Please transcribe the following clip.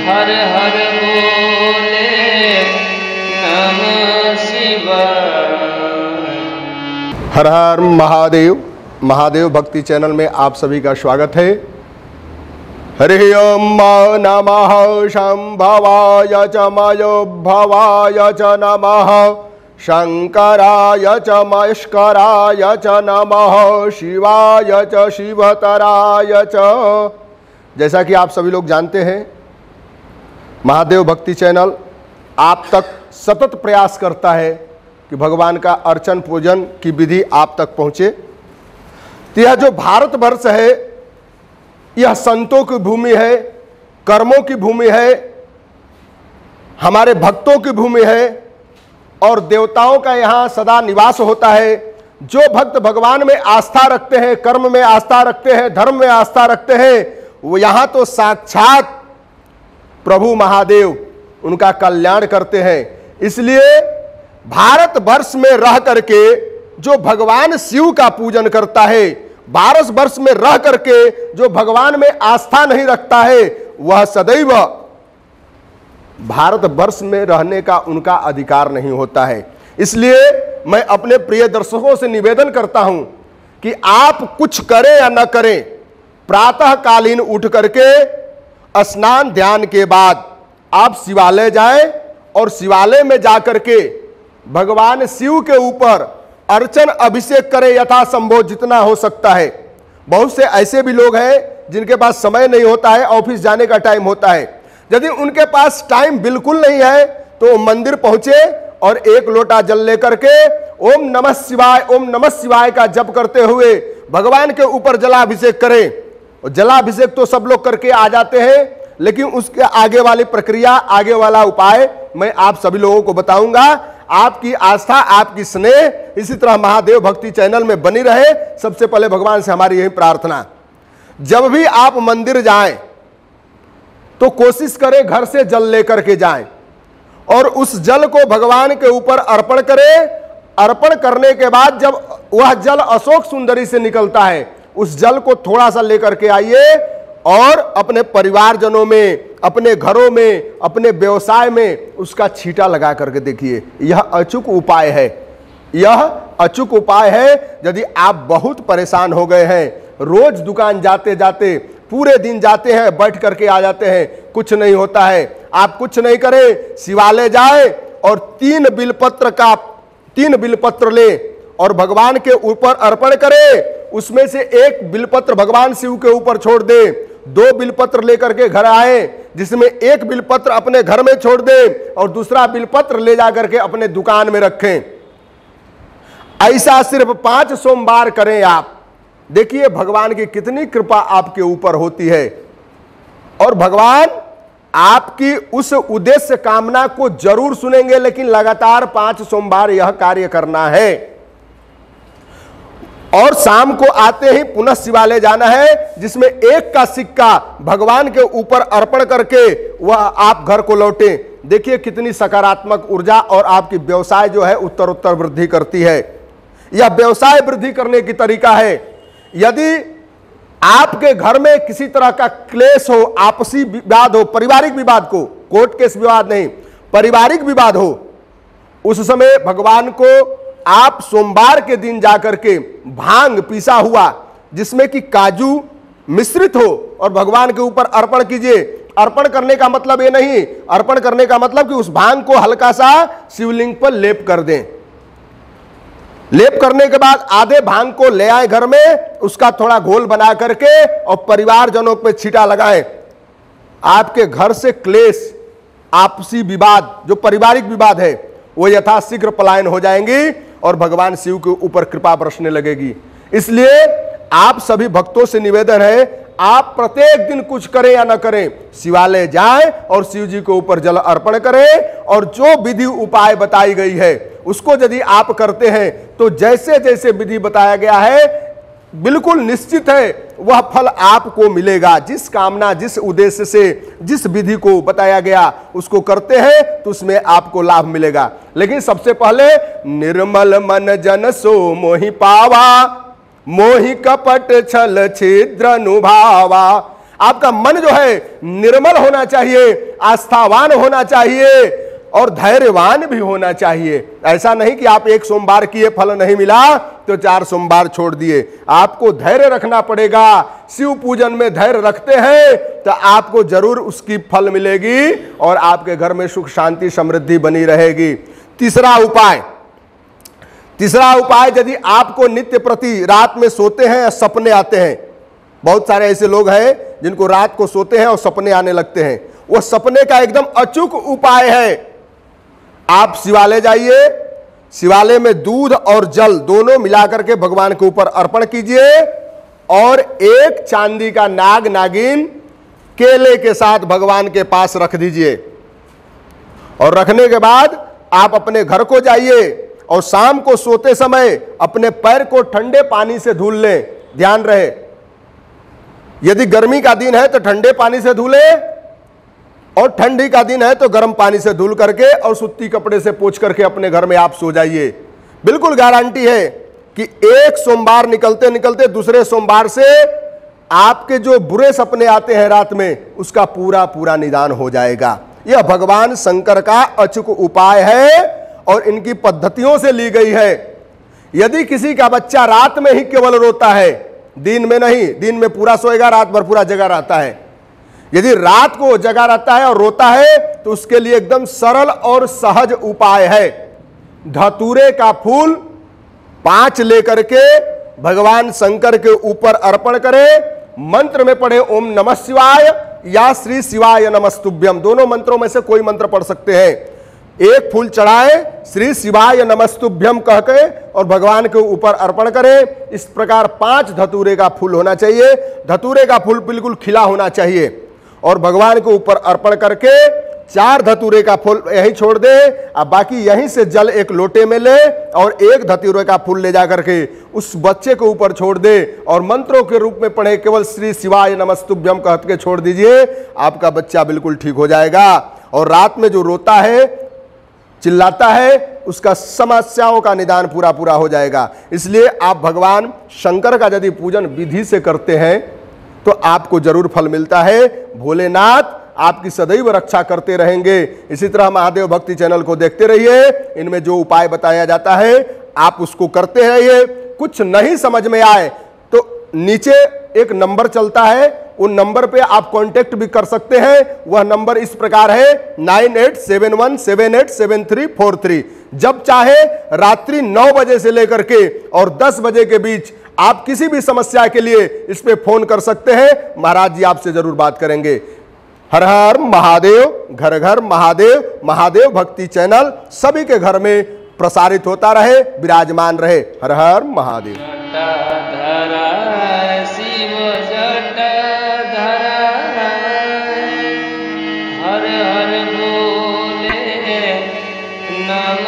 हर हर बोले नमः शिवाय। हर हर महादेव। महादेव भक्ति चैनल में आप सभी का स्वागत है। हरि ओम नमः शंभवाय च मयोभवाय च नमः शंकराय च मस्कराय च नमः शिवाय च शिवतराय च। जैसा कि आप सभी लोग जानते हैं, महादेव भक्ति चैनल आप तक सतत प्रयास करता है कि भगवान का अर्चन पूजन की विधि आप तक पहुँचे। तो यह जो भारतवर्ष है, यह संतों की भूमि है, कर्मों की भूमि है, हमारे भक्तों की भूमि है और देवताओं का यहाँ सदा निवास होता है। जो भक्त भगवान में आस्था रखते हैं, कर्म में आस्था रखते हैं, धर्म में आस्था रखते हैं, वो यहाँ तो साक्षात प्रभु महादेव उनका कल्याण करते हैं। इसलिए भारतवर्ष में रह करके जो भगवान शिव का पूजन करता है, भारतवर्ष में रह करके जो भगवान में आस्था नहीं रखता है, वह सदैव भारतवर्ष में रहने का उनका अधिकार नहीं होता है। इसलिए मैं अपने प्रिय दर्शकों से निवेदन करता हूं कि आप कुछ करें या न करें, प्रातःकालीन उठ करके स्नान ध्यान के बाद आप शिवालय जाएं और शिवालय में जाकर के भगवान शिव के ऊपर अर्चन अभिषेक करें यथासंभव जितना हो सकता है। बहुत से ऐसे भी लोग हैं जिनके पास समय नहीं होता है, ऑफिस जाने का टाइम होता है। यदि उनके पास टाइम बिल्कुल नहीं है तो मंदिर पहुंचे और एक लोटा जल लेकर के ओम नमः शिवाय का जप करते हुए भगवान के ऊपर जलाभिषेक करें। और जलाभिषेक तो सब लोग करके आ जाते हैं, लेकिन उसके आगे वाली प्रक्रिया, आगे वाला उपाय मैं आप सभी लोगों को बताऊंगा। आपकी आस्था, आपकी स्नेह इसी तरह महादेव भक्ति चैनल में बनी रहे। सबसे पहले भगवान से हमारी यही प्रार्थना, जब भी आप मंदिर जाएं तो कोशिश करें घर से जल लेकर के जाएं और उस जल को भगवान के ऊपर अर्पण करें। अर्पण करने के बाद जब वह जल अशोक सुंदरी से निकलता है, उस जल को थोड़ा सा लेकर के आइए और अपने परिवारजनों में, अपने घरों में, अपने व्यवसाय में उसका छींटा लगा करके देखिए। यह अचूक उपाय है, यह अचूक उपाय है। यदि आप बहुत परेशान हो गए हैं, रोज दुकान जाते जाते पूरे दिन जाते हैं, बैठ करके आ जाते हैं, कुछ नहीं होता है, आप कुछ नहीं करें, शिवालय जाए और 3 बिलपत्र ले और भगवान के ऊपर अर्पण करे। उसमें से 1 बिलपत्र भगवान शिव के ऊपर छोड़ दे, 2 बिलपत्र लेकर के घर आए, जिसमें 1 बिलपत्र अपने घर में छोड़ दे और दूसरा बिलपत्र ले जाकर के अपने दुकान में रखें। ऐसा सिर्फ 5 सोमवार करें आप। देखिए भगवान की कितनी कृपा आपके ऊपर होती है और भगवान आपकी उस उद्देश्य कामना को जरूर सुनेंगे। लेकिन लगातार 5 सोमवार यह कार्य करना है और शाम को आते ही पुनः शिवालय जाना है, जिसमें 1 का सिक्का भगवान के ऊपर अर्पण करके वह आप घर को लौटे। देखिए कितनी सकारात्मक ऊर्जा और आपकी व्यवसाय जो है उत्तरोत्तर वृद्धि करती है। यह व्यवसाय वृद्धि करने की तरीका है। यदि आपके घर में किसी तरह का क्लेश हो, आपसी विवाद हो, पारिवारिक विवाद को, कोर्ट केस विवाद नहीं, पारिवारिक विवाद हो, उस समय भगवान को आप सोमवार के दिन जाकर के भांग पीसा हुआ जिसमें कि काजू मिश्रित हो और भगवान के ऊपर अर्पण कीजिए। अर्पण करने का मतलब ये नहीं, अर्पण करने का मतलब कि उस भांग को हल्का सा शिवलिंग पर लेप कर दें। लेप करने के बाद आधे भांग को ले आए घर में, उसका थोड़ा घोल बना करके और परिवारजनों पे छींटा लगाएं। आपके घर से क्लेश, आपसी विवाद, जो पारिवारिक विवाद है, वो यथाशीघ्र पलायन हो जाएंगी और भगवान शिव के ऊपर कृपा बरसने लगेगी। इसलिए आप सभी भक्तों से निवेदन है, आप प्रत्येक दिन कुछ करें या न करें, शिवालय जाएं और शिव जी के ऊपर जल अर्पण करें और जो विधि उपाय बताई गई है उसको यदि आप करते हैं तो जैसे जैसे विधि बताया गया है बिल्कुल निश्चित है वह फल आपको मिलेगा। जिस कामना, जिस उद्देश्य से, जिस विधि को बताया गया उसको करते हैं तो उसमें आपको लाभ मिलेगा। लेकिन सबसे पहले निर्मल मन जन सो मोहि पावा, मोहि कपट छल छिद्र नुभावा। आपका मन जो है निर्मल होना चाहिए, आस्थावान होना चाहिए और धैर्यवान भी होना चाहिए। ऐसा नहीं कि आप 1 सोमवार किए, फल नहीं मिला तो 4 सोमवार छोड़ दिए। आपको धैर्य रखना पड़ेगा। शिव पूजन में धैर्य रखते हैं तो आपको जरूर उसकी फल मिलेगी और आपके घर में सुख शांति समृद्धि बनी रहेगी। तीसरा उपाय, यदि आपको नित्य प्रति रात में सोते हैं या सपने आते हैं, बहुत सारे ऐसे लोग हैं जिनको रात को सोते हैं और सपने आने लगते हैं, वो सपने का एकदम अचूक उपाय है। आप शिवालय जाइए, शिवालय में दूध और जल दोनों मिलाकर के भगवान के ऊपर अर्पण कीजिए और एक चांदी का नाग नागिन केले के साथ भगवान के पास रख दीजिए। और रखने के बाद आप अपने घर को जाइए और शाम को सोते समय अपने पैर को ठंडे पानी से धुल लें। ध्यान रहे, यदि गर्मी का दिन है तो ठंडे पानी से धुलें और ठंडी का दिन है तो गर्म पानी से धुल करके और सूती कपड़े से पोंछ करके अपने घर में आप सो जाइए। बिल्कुल गारंटी है कि एक सोमवार निकलते निकलते दूसरे सोमवार से आपके जो बुरे सपने आते हैं रात में, उसका पूरा निदान हो जाएगा। यह भगवान शंकर का अचूक उपाय है और इनकी पद्धतियों से ली गई है। यदि किसी का बच्चा रात में ही केवल रोता है, दिन में नहीं, दिन में पूरा सोएगा, रात भर पूरा जगा रहता है, यदि रात को जगा रहता है और रोता है तो उसके लिए एकदम सरल और सहज उपाय है। धतूरे का फूल 5 लेकर के भगवान शंकर के ऊपर अर्पण करें। मंत्र में पढ़े ओम नमः शिवाय या श्री शिवाय नमस्तुभ्यम, दोनों मंत्रों में से कोई मंत्र पढ़ सकते हैं। एक फूल चढ़ाए, श्री शिवाय नमस्तुभ्यम कह के और भगवान के ऊपर अर्पण करें। इस प्रकार 5 धतूरे का फूल होना चाहिए। धतूरे का फूल बिल्कुल खिला होना चाहिए और भगवान के ऊपर अर्पण करके 4 धतूरे का फूल यहीं छोड़ दे। अब बाकी यहीं से जल एक लोटे में ले और 1 धतूरे का फूल ले जाकर के उस बच्चे के ऊपर छोड़ दे और मंत्रों के रूप में पढ़े, केवल श्री शिवाय नमस्तुभ्यम कह के छोड़ दीजिए। आपका बच्चा बिल्कुल ठीक हो जाएगा। और रात में जो रोता है, चिल्लाता है, उसका समस्याओं का निदान पूरा हो जाएगा। इसलिए आप भगवान शंकर का यदि पूजन विधि से करते हैं तो आपको जरूर फल मिलता है। भोलेनाथ आपकी सदैव रक्षा करते रहेंगे। इसी तरह महादेव भक्ति चैनल को देखते रहिए, इनमें जो उपाय बताया जाता है आप उसको करते रहिए। कुछ नहीं समझ में आए तो नीचे एक नंबर चलता है, उन नंबर पे आप कांटेक्ट भी कर सकते हैं। वह नंबर इस प्रकार है 9871787343। जब चाहे रात्रि 9 बजे से लेकर के और 10 बजे के बीच आप किसी भी समस्या के लिए इस पे फोन कर सकते हैं। महाराज जी आपसे जरूर बात करेंगे। हर हर महादेव, घर घर महादेव। महादेव भक्ति चैनल सभी के घर में प्रसारित होता रहे, विराजमान रहे। हर हर महादेव।